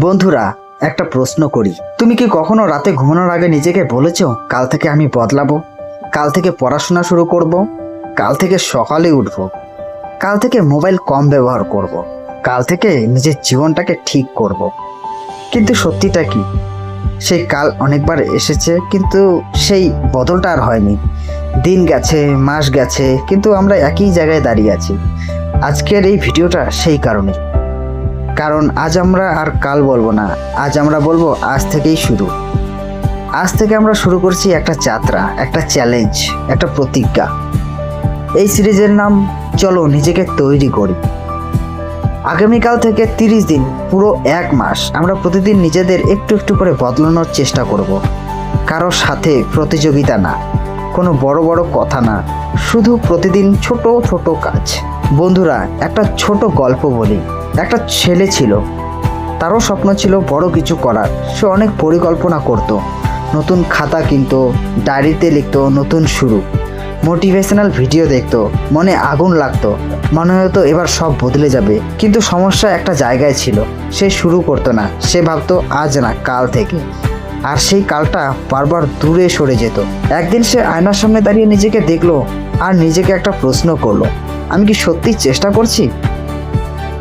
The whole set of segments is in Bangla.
বন্ধুরা, একটা প্রশ্ন করি, তুমি কি কখনো রাতে ঘুমানোর আগে নিজেকে বলেছো কাল থেকে আমি বদলাবো, কাল থেকে পড়াশোনা শুরু করব, কাল থেকে সকালে উঠব, কাল থেকে মোবাইল কম ব্যবহার করব, কাল থেকে নিজের জীবনটাকে ঠিক করব? কিন্তু সত্যিটা কি, সেই কাল অনেকবার এসেছে কিন্তু সেই বদলটা আর হয়নি। দিন গেছে, মাস গেছে, কিন্তু আমরা একই জায়গায় দাঁড়িয়ে আছি। আজকের এই ভিডিওটা সেই কারণ আজ আমরা আর কাল বলবো না, আজ আমরা বলবো আজ থেকেই শুরু। আজ থেকে আমরা শুরু করছি একটা যাত্রা, একটা চ্যালেঞ্জ, একটা প্রতিজ্ঞা। এই সিরিজের নাম চলো নিজেকে তৈরি করি। আগামীকাল থেকে 30 দিন, পুরো 1 মাস আমরা প্রতিদিন নিজেদের একটু একটু করে বদলানোর চেষ্টা করব। কারো সাথে প্রতিযোগিতা না, কোনো বড় বড় কথা না, শুধু প্রতিদিন ছোট ছোট কাজ। বন্ধুরা, একটা ছোট গল্প বলি। একটা ছেলে ছিল, তারও স্বপ্ন ছিল বড় কিছু করার। সে অনেক পরিকল্পনা করত, নতুন খাতা কিনতো, ডায়েরিতে লিখতো নতুন শুরু, মোটিভেশনাল ভিডিও দেখতো, মনে আগুন লাগতো, মনে হতো এবার সব বদলে যাবে। কিন্তু সমস্যা একটা জায়গায় ছিল, সে শুরু করতো না। সে ভাবতো আজ না, কাল থেকে। আর সেই কালটা বারবার দূরে সরে যেত। একদিন সে আয়নার সামনে দাঁড়িয়ে নিজেকে দেখলো আর নিজেকে একটা প্রশ্ন করলো, আমি কি সত্যি চেষ্টা করছি?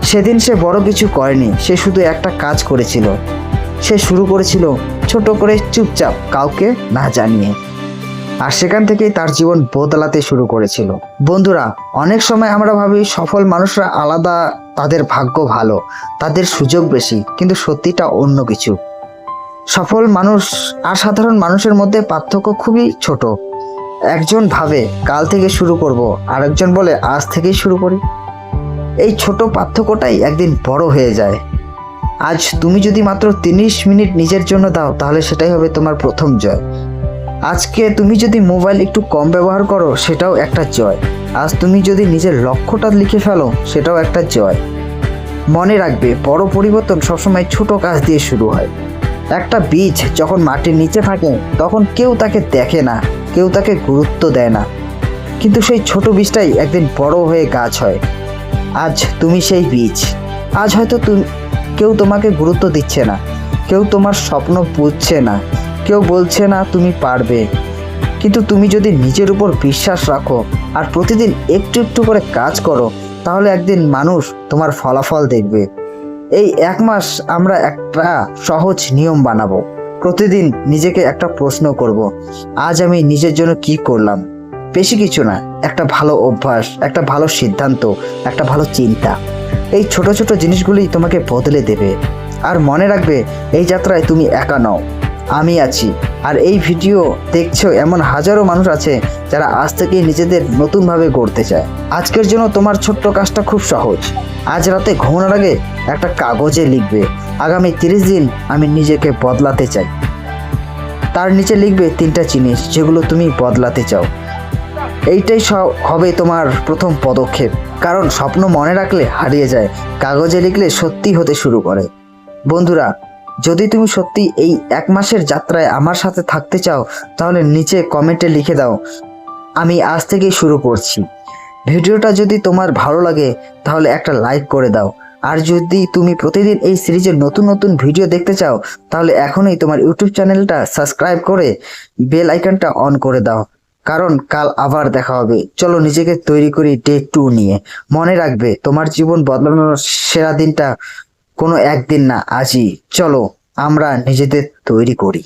সেদিন সে বড় কিছু করেনি, সে শুধু একটা কাজ করেছিল। সে শুরু করেছিল ছোট করে, চুপচাপ, কাউকে না জানিয়ে। আর সেখান থেকেই তার জীবন বদলাতে শুরু করেছিল। বন্ধুরা, অনেক সময় আমরা ভাবি সফল মানুষরা আলাদা, তাদের ভাগ্য ভালো, তাদের সুযোগ বেশি, কিন্তু সত্যিটা অন্য কিছু। সফল মানুষ আর সাধারণ মানুষের মধ্যে পার্থক্য খুবই ছোট। একজন ভাবে কাল থেকে শুরু করব, আর একজন বলে আজ থেকেই শুরু করি। এই ছোট পার্থক্যটাই একদিন বড় হয়ে যায়। আজ তুমি যদি মাত্র 30 মিনিট নিজের জন্য দাও, তাহলে সেটাই হবে তোমার প্রথম জয়। আজকে তুমি যদি মোবাইল একটু কম ব্যবহার করো, সেটাও একটা জয়। আজ তুমি যদি নিজের লক্ষ্যটা লিখে ফেলো, সেটাও একটা জয়। মনে রাখবে, বড় পরিবর্তন সবসময় ছোট কাজ দিয়ে শুরু হয়। একটা বীজ যখন মাটির নিচে থাকে, তখন কেউ তাকে দেখে না, কেউ তাকে গুরুত্ব দেয় না, কিন্তু সেই ছোট বীজটাই একদিন বড় হয়ে গাছ হয়। আজ তুমি সেই বীজ। আজ হয়তো কেউ তোমাকে গুরুত্ব দিচ্ছে না, কেউ তোমার স্বপ্ন বুঝছে না, কেউ বলছে না তুমি পারবে। কিন্তু তুমি যদি নিজের উপর বিশ্বাস রাখো আর প্রতিদিন একটু একটু করে কাজ করো, তাহলে একদিন মানুষ তোমার ফলাফল দেখবে। এই 1 মাস আমরা একটা সহজ নিয়ম বানাবো। প্রতিদিন নিজেকে একটা প্রশ্ন করব, আজ আমি নিজের জন্য কি করলাম? বেশি কিছু না, একটা ভালো অভ্যাস, একটা ভালো সিদ্ধান্ত, একটা ভালো চিন্তা। এই ছোট ছোট জিনিসগুলি তোমাকে বদলে দেবে। আর মনে রাখবে, এই যাত্রায় তুমি একা নও, আমি আছি। আর এই ভিডিও দেখছো এমন হাজারো মানুষ আছে যারা আজ থেকে নিজেদের নতুনভাবে গড়তে চায়। আজকের জন্য তোমার ছোট্ট কাজটা খুব সহজ। আজ রাতে ঘুমানোর আগে একটা কাগজে লিখবে, আগামী 30 দিন আমি নিজেকে বদলাতে চাই। তার নিচে লিখবে 3টা জিনিস যেগুলো তুমি বদলাতে চাও। এইটাই হবে তোমার প্রথম পদক্ষেপ। কারণ স্বপ্ন মনে রাখলে হারিয়ে যায়, কাগজে লিখলে সত্যি হতে শুরু করে। বন্ধুরা, যদি তুমি সত্যি এই 1 মাসের যাত্রায় আমার সাথে থাকতে চাও, তাহলে নিচে কমেন্টে লিখে দাও, আমি আজ থেকেই শুরু করছি। ভিডিওটা যদি তোমার ভালো লাগে, তাহলে একটা লাইক করে দাও। আর যদি তুমি প্রতিদিন এই সিরিজের নতুন নতুন ভিডিও দেখতে চাও, তাহলে এখনই তোমার ইউটিউব চ্যানেলটা সাবস্ক্রাইব করে বেল আইকনটা অন করে দাও। কারণ কাল আবার দেখা হবে। চলো নিজেকে তৈরি করি ডে 2 নিয়ে। মনে রাখবে, তোমার জীবন বদলানোর সেরা দিনটা কোনো একদিন না, আজই। চলো আমরা নিজেদের তৈরি করি।